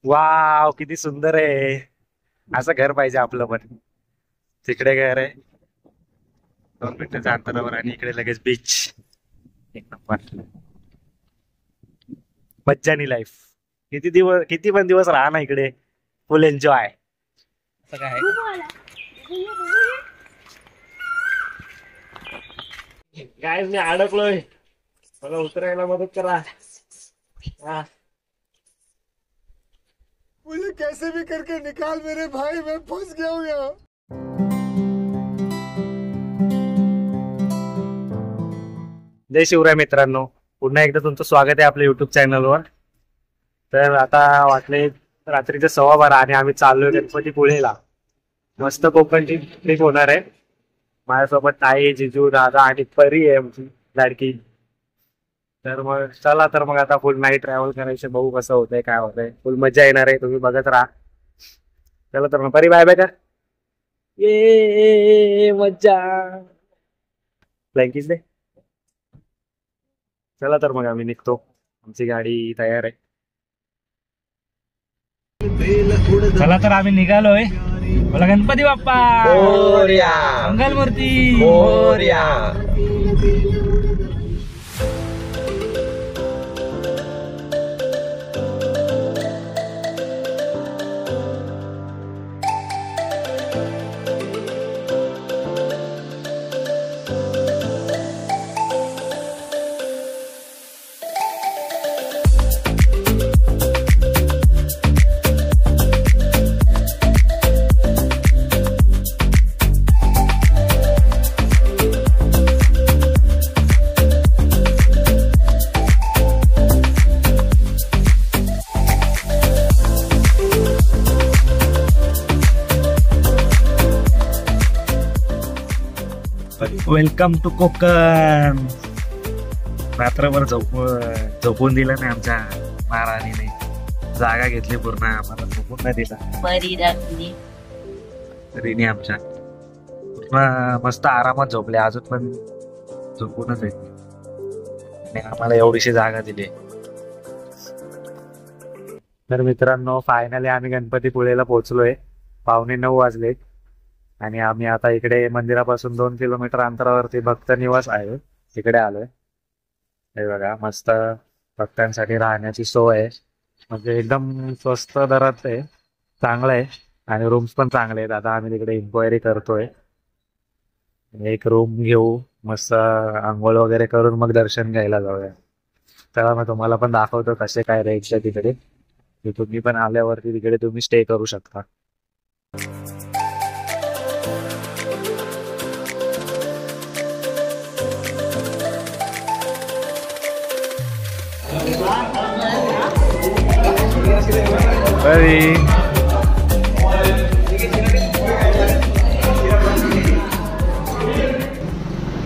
Wow किती सुंदर आहे. असं घर पाहिजे आपलं पण. तिकडे घर आहे 2 मिनिटाच्या अंतरावर आणि इकडे लगेच बीच. एक नंबर. मज्जानी लाईफ. किती पण दिवस राहा ना इकडे. फुल एन्जॉय. असं काय काय मी अडकलोय. मला उतरायला मदत करा. हा. मुझे कैसे भी करके निकाल मेरे भाई, मैं फंस गया हूँ यहाँ। जय शिवराय मित्रांनो. पुन्हा एकदा तुमचं स्वागत आहे आपल्या युट्यूब चॅनलवर. तर आता वाटले रात्रीचे 12:15 आणि आम्ही चाललोय गणपतीपुळेला. मस्त कोकणची ट्रिप होणार आहे. माझ्यासोबत ताई, जिजू, दादा आणि परी आहे आमची लाडकी. तर मग चला, तर मग आता फुल नाईट ट्रॅव्हल करायचे. बघू कसं होतंय काय होतंय. फुल मजा येणार आहे. तुम्ही बघत राहा. चला तर मग परी बाय बाय कर. ये मज्जा. ब्लँकीज दे. चला तर मग आम्ही निघतो. आमची गाडी तयार आहे. चला तर आम्ही निघालोय. बोला गणपती बाप्पा मोरया. मंगलमूर्ती मोरया. Welcome to Konkan. रात्रभर झोपून दिलं नाही आमच्या महाराणीने. जागा घेतली पूर्ण. आम्हाला झोपून नाही दिला. रिनी आमच्या पूर्ण मस्त आरामात झोपले. अजून पण झोपूनच आहे आणि आम्हाला एवढीशी जागा दिली. तर मित्रांनो, फायनली आम्ही गणपतीपुळेला पोहोचलोय. 8:45 वाजले आणि आम्ही आता इकडे मंदिरापासून 2 किलोमीटर अंतरावरती भक्त निवास आहे, तिकडे आलोय. हे बघा, मस्त भक्तांसाठी राहण्याची सोय आहे. म्हणजे एकदम स्वस्त दरात आहे. चांगलं आहे आणि रूम्स पण चांगले आहेत. आता आम्ही तिकडे इन्क्वायरी करतोय. एक रूम घेऊ, मस्त आंघोळ वगैरे करून मग दर्शन घ्यायला जाऊया. तर मग तुम्हाला पण दाखवतो कसे काय रेट्स आहे तिकडे. तुम्ही पण आल्यावरती तिकडे तुम्ही स्टे करू शकता.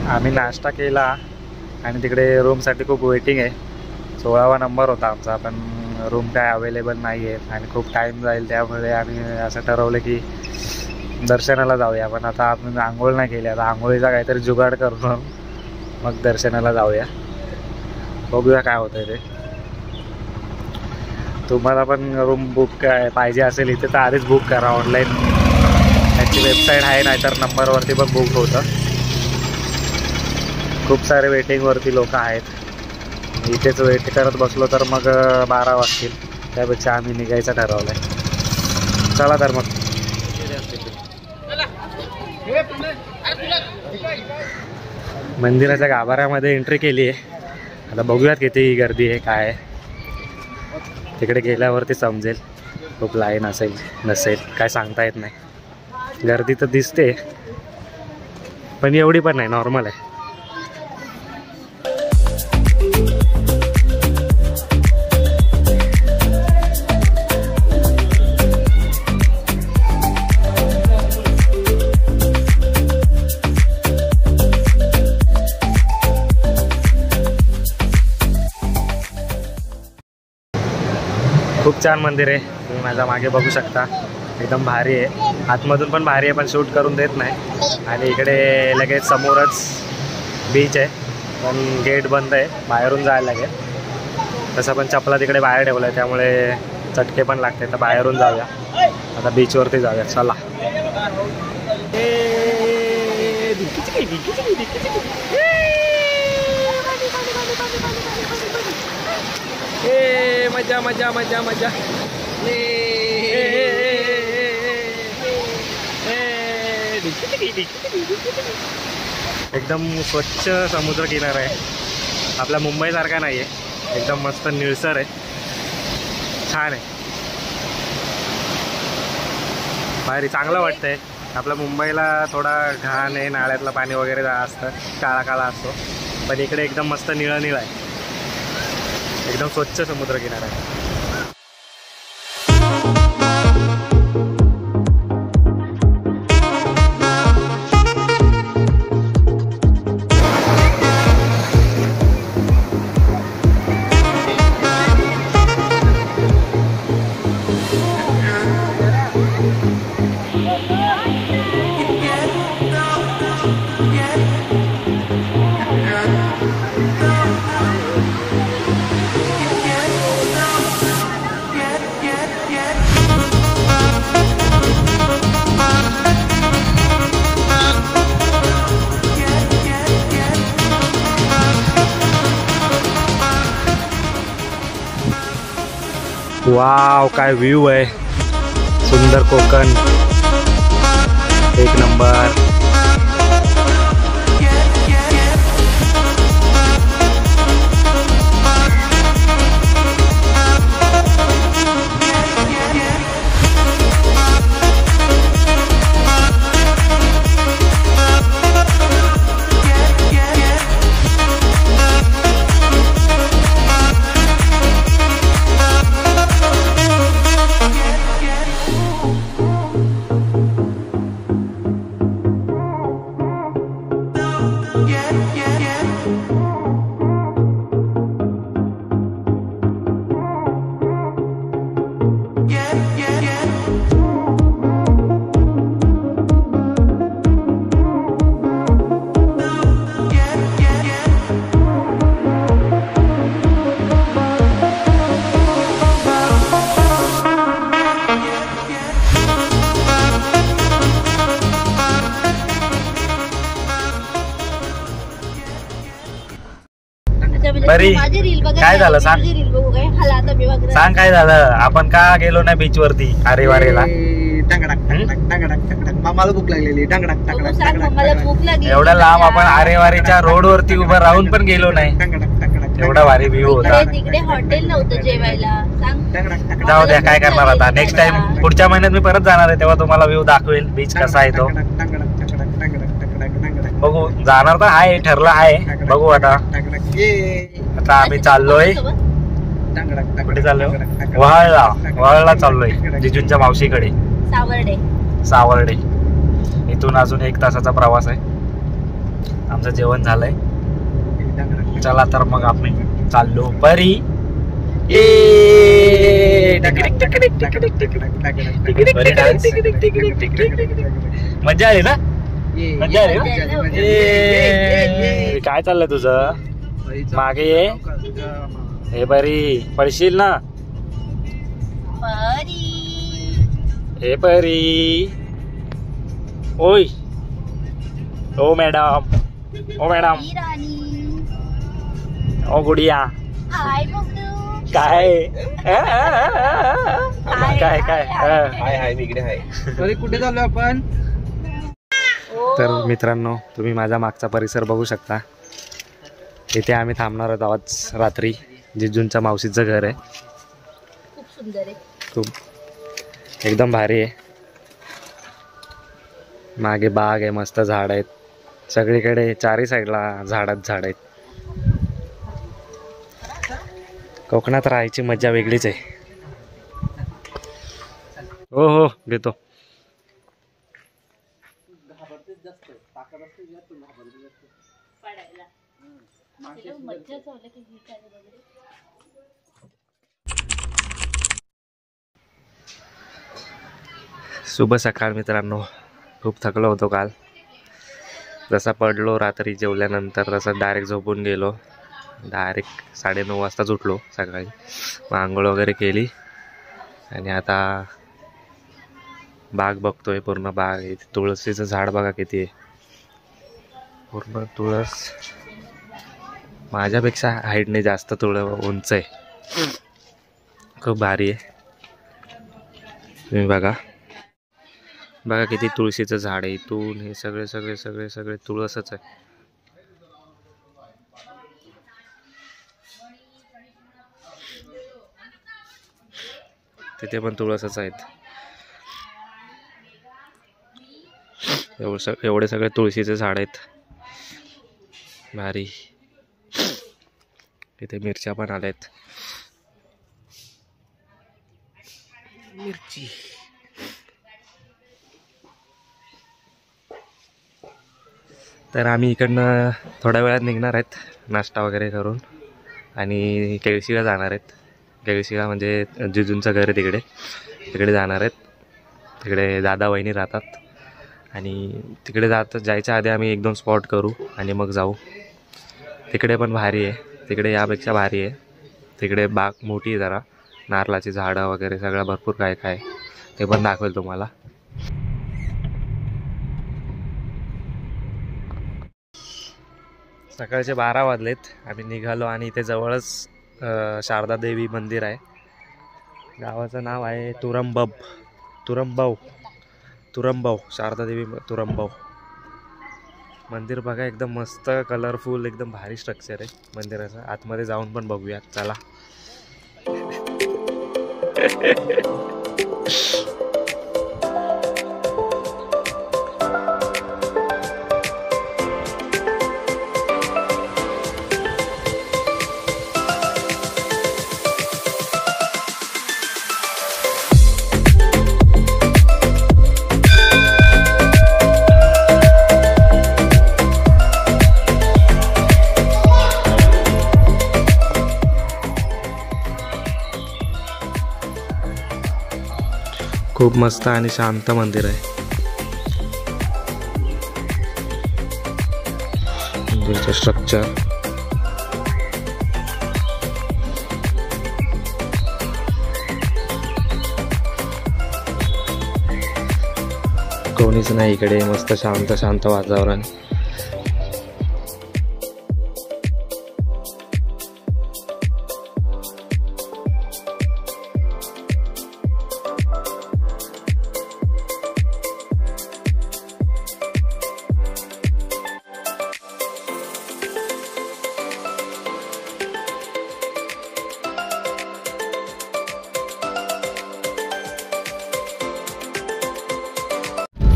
आम्ही नाश्ता केला आणि तिकडे रूमसाठी खूप वेटिंग आहे. 16वा नंबर होता आमचा, पण रूम काय अवेलेबल नाही आहे आणि खूप टाईम जाईल. त्यामुळे आम्ही असं ठरवलं की दर्शनाला जाऊया. पण आता आपण आंघोळ नाही केली. आता आंघोळीचा काहीतरी जुगाड करून मग दर्शनाला जाऊया. बघूया काय होतंय ते. तुम्हाला पण रूम बुक पाहिजे असेल इथे तर आधीच बुक करा ऑनलाईन. त्यांची वेबसाईट आहे, नाहीतर नंबरवरती पण बुक होतं. खूप सारे वेटिंगवरती लोक आहेत. इथेच वेट करत बसलो तर मग 12 वाजतील. त्यापेक्षा आम्ही निघायचं ठरवलं आहे. चला तर मग. मंदिराच्या गाभाऱ्यामध्ये एंट्री केली आहे. आता बघूयात किती गर्दी आहे काय आहे. तिकडे गेल्यावरती समजेल. खूप लाईन असेल नसेल काय सांगता येत नाही. गर्दी तर दिसते पण एवढी पण नाही, नॉर्मल आहे. खूप छान मंदिर आहे. तुम्ही माझ्या मागे बघू शकता. एकदम भारी आहे. आतमधून पण भारी आहे पण शूट करून देत नाही. आणि इकडे लगेच समोरच बीच आहे पण गेट बंद आहे. बाहेरून जायला लागेल. तसं पण चपला तिकडे बाहेर ठेवला आहे त्यामुळे चटके पण लागते. तर बाहेरून जाऊया आता, बीचवरती जाऊया. चला. मजा मजा मजा मजा. एकदम स्वच्छ समुद्र किनारा आहे. आपल्या मुंबईसारखा नाही आहे, एकदम मस्त निळसर आहे, छान आहे, भारी चांगलं वाटतंय. आपल्या मुंबईला थोडा घाण आहे, नाळ्यातलं पाणी वगैरे असतं, काळा काळा असतो, पण इकडे एकदम मस्त निळं निळं आहे, एकदम स्वच्छ समुद्र किनारा आहे. वाव, काय व्ह्यू आहे, सुंदर कोकण, एक नंबर. बरी, काय झालं सांग, सांग काय झालं, आपण का गेलो नाही बीच वरती अरे वारेला? मामाला भूक लागलेली. एवढ्या लांब आपण आरेवारीच्या रोड वरती उभं राहून पण गेलो नाही, एवढा भारी व्ह्यू होता. तिकडे हॉटेल नव्हतं जेवायला. जाऊ द्या, काय करणार आता, नेक्स्ट टाइम पुढच्या महिन्यात मी परत जाणार आहे, तेव्हा तुम्हाला व्ह्यू दाखवेल बीच कसा आहे तो. बघू, जाणार तर आहे, ठरलं आहे, बघू आता. आता आम्ही चाललोय, कुठे चाललोय? वहाळला चाललोय, जिजूंच्या मावशीकडे, सावर्डे. इथून अजून 1 तासाचा प्रवास आहे. आमचं जेवण झालंय, चला तर मग आपण चाललो परी. मजा आली ना, मजा आली ना. काय चाललंय तुझं? मागे ये, हे परी, पडशील ना. हे परी, ओय, ओ मॅडम, ओ मॅडम, ओ गुडिया, काय काय काय हाय मी इकडे आहे. कुठे चाललो आपण? तर मित्रांनो, तुम्ही माझा मागचा परिसर बघू शकता. इथे आम्ही थांबणार आहोत आज रात्री. जिजूंच्या मावशीचं घर आहे, खूप सुंदर आहे, खूप एकदम भारी आहे. मागे बाग आहे, मस्त झाड आहेत सगळीकडे, चारही साईडला झाडात झाड आहेत. कोकणात राहायची मजा वेगळीच आहे. हो हो, घेतो. शुभ सकाळ मित्रांनो. खूप थकलो होतो काल. जसा पडलो रात्री जेवल्यानंतर, तसा डायरेक्ट झोपून गेलो. डायरेक्ट 9:30 वाजताच उठलो सकाळी. मग आंघोळ वगैरे केली आणि आता बाग बघतोय, पूर्ण बाग आहे. तुळशीचं झाड बघा किती आहे, पूर्ण तुळस. माझ्यापेक्षा हाईटने जास्त उंच आहे, खूप भारी आहे. तुम्ही बघा बघा किती तुळशीचं झाड आहे. इथून हे सगळे सगळे सगळे सगळे तुळसच आहे. तिथे पण तुळसच आहेत. एवढे सगळे तुळशीचे झाड आहेत, भारी. इथे मिरच्या पण आल्यात, मिरची. तर आम्ही इकडनं थोड्या वेळात निघणार आहेत नाश्ता वगैरे करून आणि केळशीला जाणार आहेत. केळशीला म्हणजे जिजूंचं घर आहे तिकडे, तिकडे जाणार आहेत. तिकडे दादा वहिनी राहतात आणि तिकडे जायच्या आधी आम्ही 1-2 स्पॉट करू आणि मग जाऊ. तिकडे पण भारी आहे, तिकडे यापेक्षा भारी आहे. तिकडे बाग मोठी आहे जरा, नारळाची झाडं वगैरे सगळं भरपूर काय काय ते पण दाखवेल तुम्हाला. सकाळचे 12 वाजलेत, आम्ही निघालो आणि इथे जवळच शारदा देवी मंदिर आहे. गावाचं नाव आहे तुरंबव शारदा देवी तुरंबव. मंदिर बघा एकदम मस्त कलरफुल, एकदम भारी स्ट्रक्चर आहे मंदिराचं. आतमध्ये जाऊन पण बघूया, चला. खूप मस्त आणि शांत मंदिर आहे. मंदिरचं स्ट्रक्चर कोणीच नाही इकडे, मस्त शांत शांत वातावरण.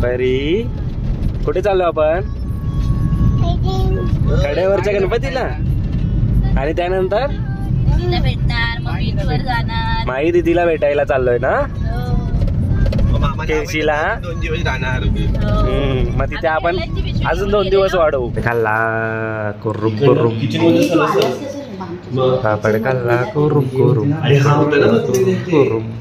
परी, कुठे चाललो आपण? कड्यावरच्या गणपतीला. आणि त्यानंतर तिला भेटणार, मग बीचवर जाणार. माई दीदीला भेटायला चाललोय ना हो. केळशीला. 2 दिवस राहणार. मग तिथे आपण अजून 2 दिवस वाढवू. खाल्ला कुरुम कुरुम, पापड खाल्ला कुरुम कुरुम कुरुम.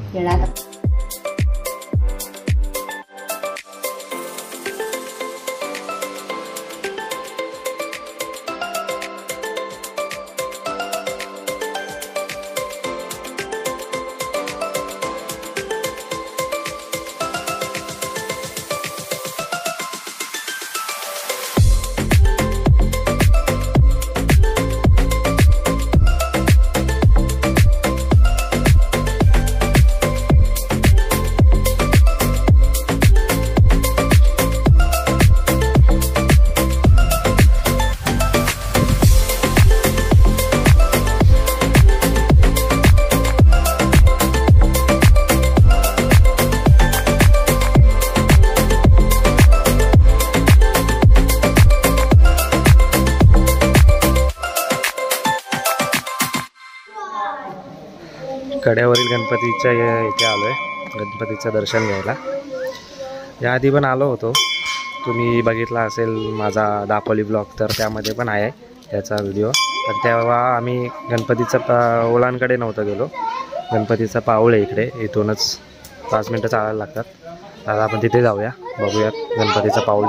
कड्यावरील गणपतीच्या इथे आलो आहे गणपतीचं दर्शन घ्यायला. याआधी पण आलो होतो, तुम्ही बघितला असेल माझा दापोली ब्लॉग, तर त्यामध्ये पण आहे त्याचा व्हिडिओ. पण तेव्हा आम्ही गणपतीचं ओलांकडे नव्हतं गेलो. गणपतीचा पाऊल आहे इकडे, इथूनच 5 मिनटं चालायला लागतात. आता आपण तिथे जाऊया, बघूयात गणपतीचा पाऊल.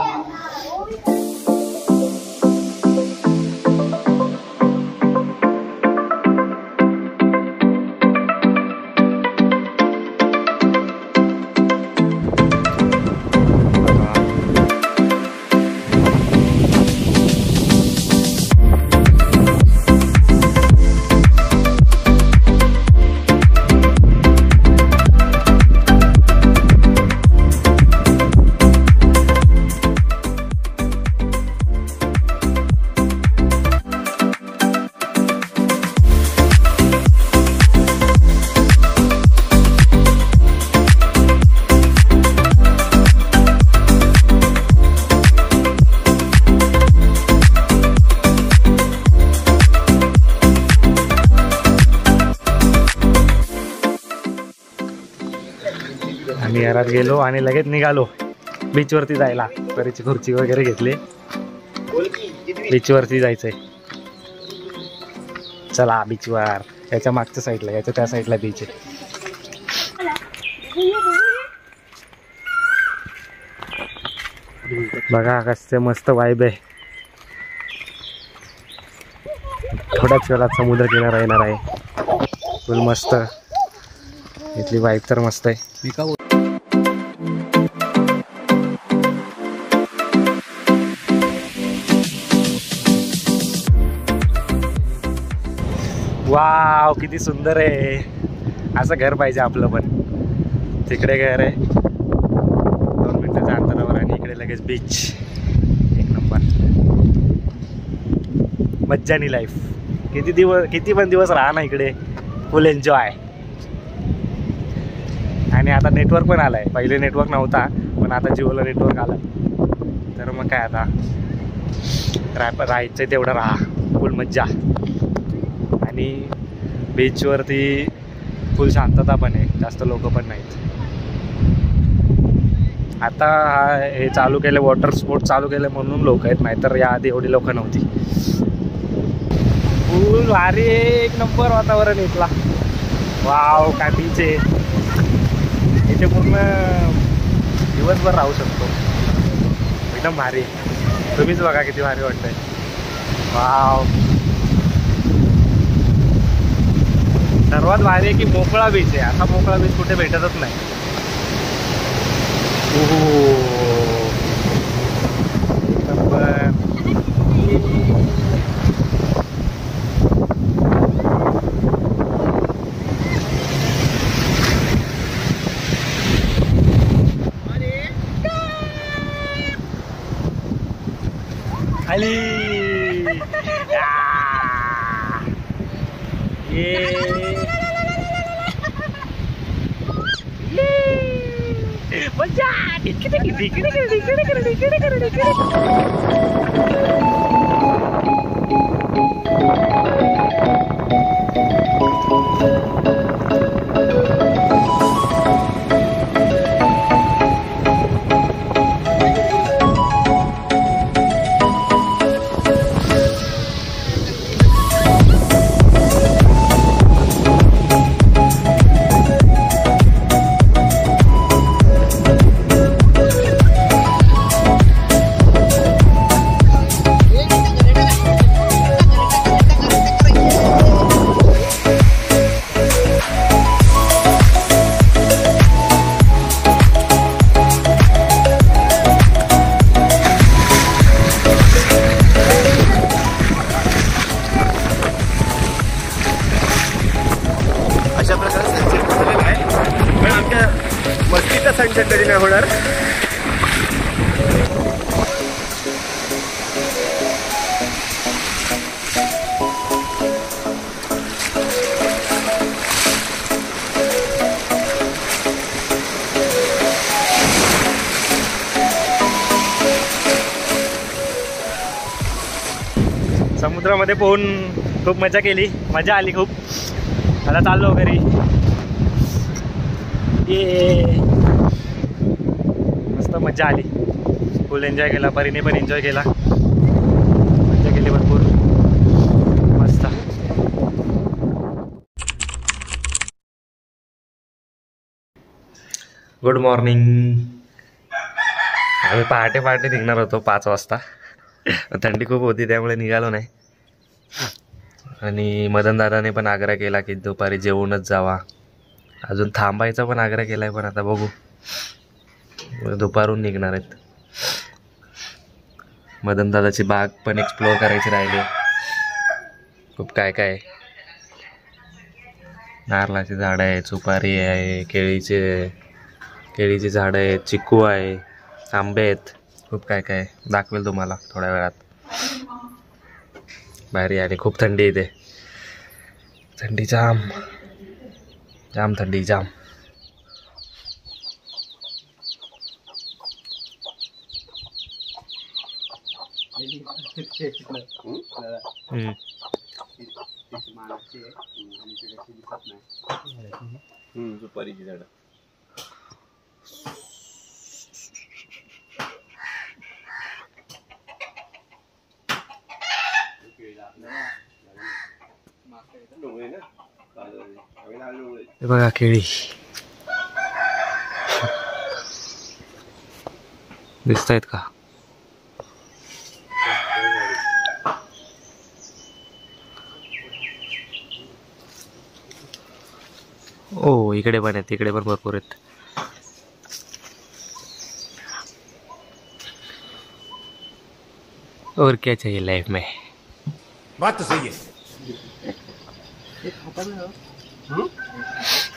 आम्ही घरात गेलो आणि लगेच निघालो बीचवरती जायला. परीची खुर्ची वगैरे घेतली, बीचवरती जायचंय. चला बीचवर. याच्या मागच्या साईडला, याच्या त्या साईडला बीच आहे. बघा कसं मस्त वाईब आहे. थोड्याच वेळात समुद्र किनारा येणार आहे. फुल मस्त. इथली वाईब तर मस्त आहे. वाव किती सुंदर आहे. असं घर पाहिजे आपलं पण. तिकडे घर आहे 2 मिनिटाच्या अंतरावर आणि इकडे लगेच बीच. एक नंबर. मज्जानी लाईफ. किती पण दिवस राहा ना इकडे, फुल एन्जॉय. आणि आता नेटवर्क पण आलाय. पहिले नेटवर्क नव्हता पण आता जिओला नेटवर्क आलं. तर मग काय आता राहायचं तेवढं राहा, फुल मज्जा. आणि बीचवरती फुल शांतता पण आहे, जास्त लोक पण नाहीत. आता हे चालू केलं, वॉटर स्पोर्ट चालू केलं म्हणून लोक आहेत, नाहीतर याआधी एवढी लोक नव्हती. फुल भारी एक नंबर वातावरण इथला. वाव काय बीच आहे. इथे पूर्ण दिवसभर राहू शकतो. एकदम भारी. तुम्हीच बघा किती भारी वाटतंय. वाव. सर्वात भारी आहे की मोकळा बीच आहे. असा मोकळा बीच कुठे भेटतच नाही. खाली मजा. अशा प्रकारे सनसेट झालेला आहे. पण आमच्या मस्तीचा सनसेट कधी नाही होणार. समुद्रामध्ये पोहून खूप मजा केली, मजा आली खूप. आता चाललो घरी. मस्त मजा आली, फुल एन्जॉय केला. परीने पण एन्जॉय केला, मजा केली भरपूर. मस्त. Good morning. आम्ही पहाटे निघणार होतो 5 वाजता. थंडी खूप होती त्यामुळे निघालो नाही. आणि मदनदादाने पण आग्रह केला की दुपारी जेवूनच जावा. अजून थांबायचा पण आग्रह केला आहे, पण आता बघू, दुपारून निघणार आहेत. मदनदादाची बाग पण एक्सप्लोअर करायची राहिली. खूप काय काय, नारळाची झाडं आहे, सुपारी आहे, केळीची झाडं आहेत, चिक्कू आहे, आंबे आहेत, खूप काय काय दाखवेल तुम्हाला थोड्या वेळात. भारी. आणि खूप थंडी येते, थंडी जाम थंडी जाम. सुपारीची झाडं. बघा केळी दिसत आहेत का? ओ इकडे पण आहेत, इकडे पण भरपूर आहेत. और क्या चाहिए लाइफ में. बात तो सही है.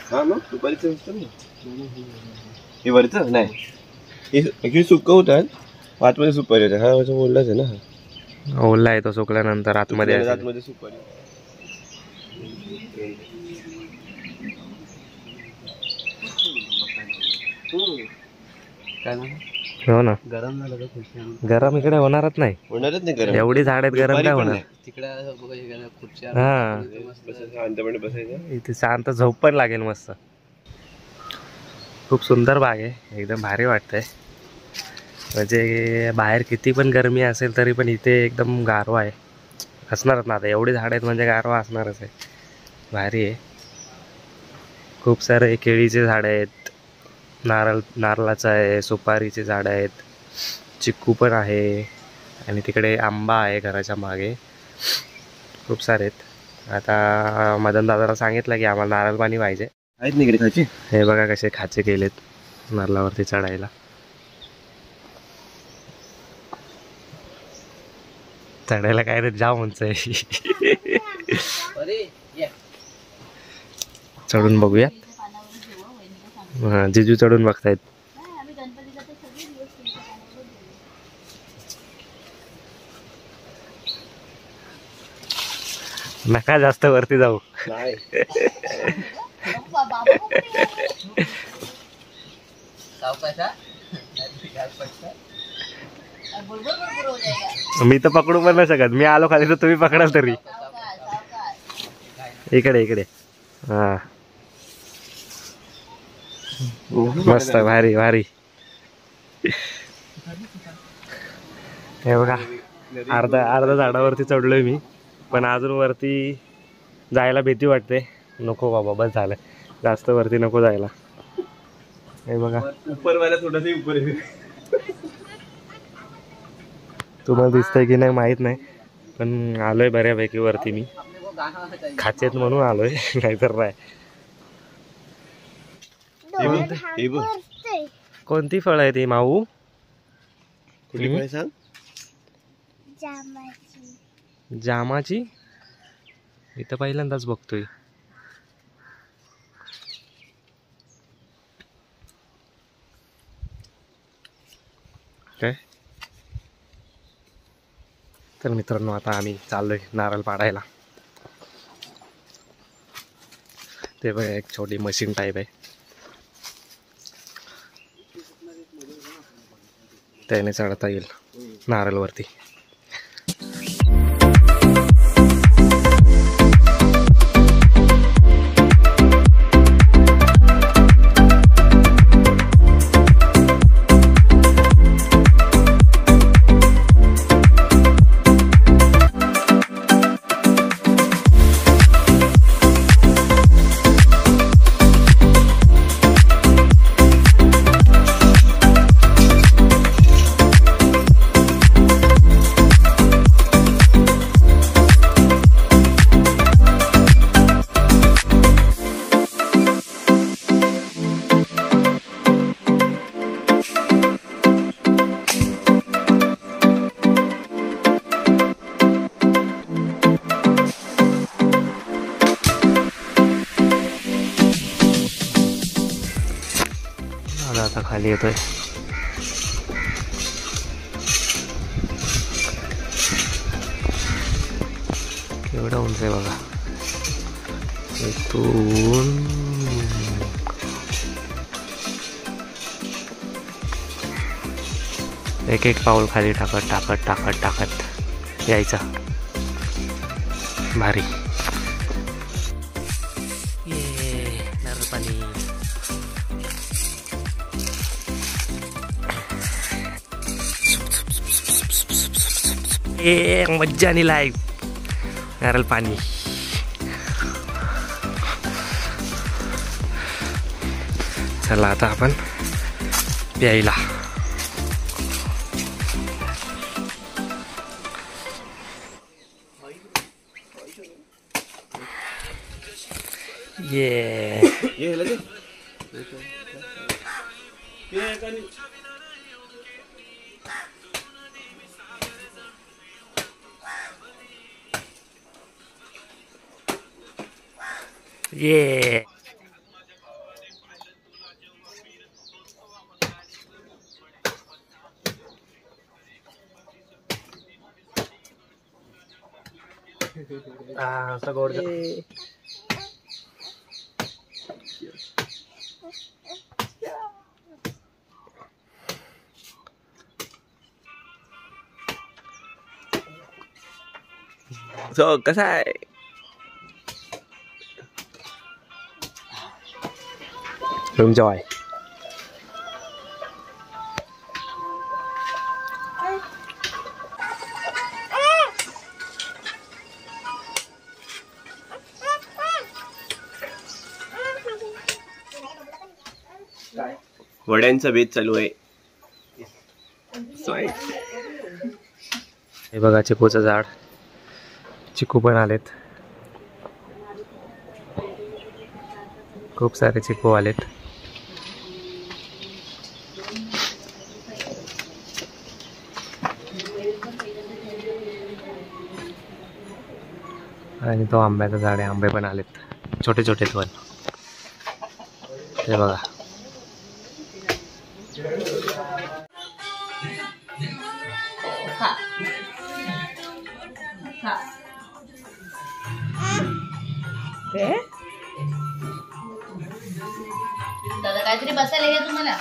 हा मग सुपारीचं असतं ना हे वरचं नाही हे सुक्क होतात आतमध्ये सुपारी होतात. हा माझा बोललाच आहे ना. ओला आहे तो सुकल्यानंतर आतमध्ये असेल. आतमध्ये सुपारी. काय ना हो ना. गरम झालं तर खुर्च्या गरम इकडे होणारच नाही. होणारच नाही गरम. एवढी झाड आहेत, गरम काय होणार. हा शांतपणे बसायचं. इथे शांत झोप पण लागेल मस्त. खूप सुंदर बाग आहे, एकदम भारी वाटतंय. म्हणजे बाहेर किती पण गरमी असेल तरी पण इथे एकदम गारवा आहे. असणारच ना, आता एवढी झाड आहेत म्हणजे गारवा असणारच आहे. भारी आहे. खूप सारे केळीचे झाड आहेत, नारळाचं आहे, सुपारीचे झाड आहेत, चिक्कू पण आहे आणि तिकडे आंबा आहे घराच्या मागे. खूप सारे आहेत. आता मदन दादाला सांगितलं की आम्हाला नारळ पाणी पाहिजे. आहेत ना इकडे खायचे. हे बघा कसे खाचे केलेत नारळावरती चढायला. चढायला काय रे जाम उंच आहे. चढून बघूया. हा जिजू चढून बघतायत. नका जास्त वरती जाऊ. नाही मी तर पकडू पण नाही शकत. मी आलो खाली तर तुम्ही पकडाल तरी. इकडे इकडे. हा मस्त भारी भारी. हे बघा अर्धा झाडावरती चढलोय मी, पण अजून वरती जायला भीती वाटते. नको बाबा बस झालं, जास्त वरती नको जायला. हे बघा उपरवाला थोडंसं उपर आहे. तुम्हाला दिसतंय की नाही माहित नाही, पण आलोय बऱ्यापैकी वरती. मी खाचेत म्हणून आलोय, नाहीतर नाही. कोणती फळ आहे ती माऊ? सांग. जामाची. इथं पहिल्यांदाच बघतोय. काय तर मित्रांनो, आता आम्ही चाललोय नारळ पाडायला. ते बघा एक छोटी मशीन टाईप आहे, त्याने चढता येईल नारळवरती. आता खाली येतोय. केवढा उंच आहे बघा. इथून एक एक पाऊल खाली टाकत टाकत टाकत टाकत यायचा. भारी. नारळ पाणी. मज्जा आणि लाईफ. नारळ पाणी. चला आता आपण प्यायला. ये ये असं गोड. सो कसा आहे? एन्जॉय. वड्यांचा बेत चालू आहे. हे बघा चिकूचं झाड. चिकू पण आलेत. खूप सारे चिकू आलेत. आणि तो आंब्याचं झाड आहे. आंबे पण आलेत छोटे छोटे पण. हे बघा. दादा काहीतरी बसायला घ्या तुम्हाला.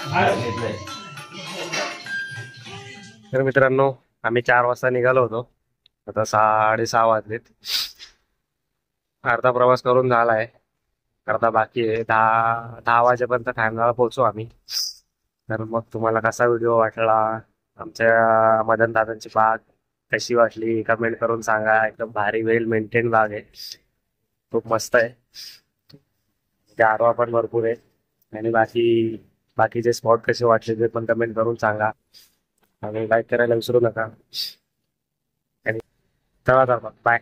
तर मित्रांनो आम्ही 4 वाजता निघालो होतो. आता 6:30 वाजलेत. अर्धा प्रवास करून झालाय. अर्धा बाकी आहे. 10 वाजेपर्यंत ठाण्याला पोहोचू आम्ही. तर मग तुम्हाला कसा व्हिडिओ वाटला, आमच्या मदन दादांची बाग कशी वाटली कमेंट करून सांगा. एकदम भारी वेल मेंटेन बाग आहे. खूप मस्त आहे. गारवा पण भरपूर आहे. आणि बाकीचे स्पॉट कसे वाटले ते पण कमेंट करून सांगा. आणि लाईक करायला विसरू नका. आणि चला तर मग बाय.